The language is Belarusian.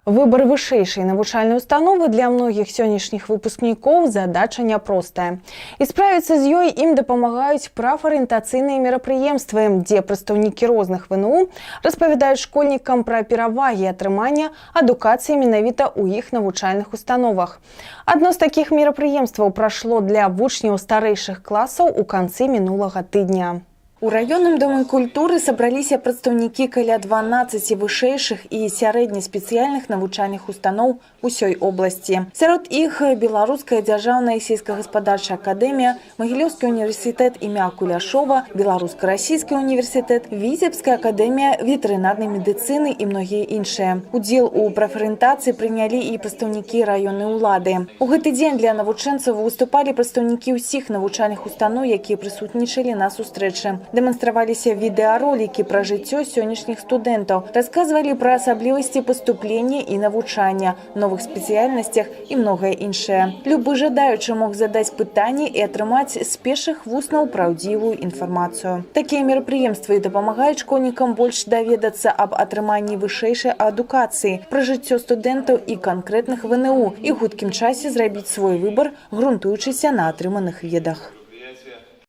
Выбор вышэйшай навучальнай установы для многіх сённяшніх выпускнікоў задача няпростая. І справіцца з ёй ім дапамагаюць прафарыентацыйныя мерапрыемствы, дзе прадстаўнікі розных ВНУ распавядаюць школьнікам пра перавагі атрымання адукацыі менавіта ў іх навучальных установах. Адно з такіх мерапрыемстваў прашло для вучняў старэйшых класаў у канцы мінулага тыдня. У раённым доме культуры сабраліся прадстаўнікі каля 12 вышэйшых і сярэднеспецыяльных навучальных устаноў усёй обласці. Сярод іх Беларуская дзяржаўная сельскагаспадарчая акадэмія, Магілёўскі універсітэт імя Куляшова, Беларуска-расійскі універсітэт, Віцебская акадэмія ветэрынарнай медыцыны і многія іншыя. Удзел у прафарыентацыі прынялі і прадстаўнікі раённай улады. У гэты дзень для навучэнцаў выступалі прадстаўнікі ўсіх навучальных устаноў, якія прысутнічалі на сустрэчы. Дэманстраваліся відэаролікі пра жыццё сённяшніх студэнтаў, расказвалі пра асаблівасці паступлення і навучання, новых спецыяльнасцях і многае іншае. Любы жадаючы мог задаць пытанні і атрымаць з першых вуснаў праўдзівую інфармацыю. Такія мерапрыемствы дапамагаюць школьнікам больш даведацца аб атрыманні вышэйшай адукацыі, пра жыццё студэнтаў і канкрэтных ВНУ і хуткім часе зрабіць свой выбар, грунтуючыся на атрыманых ведах.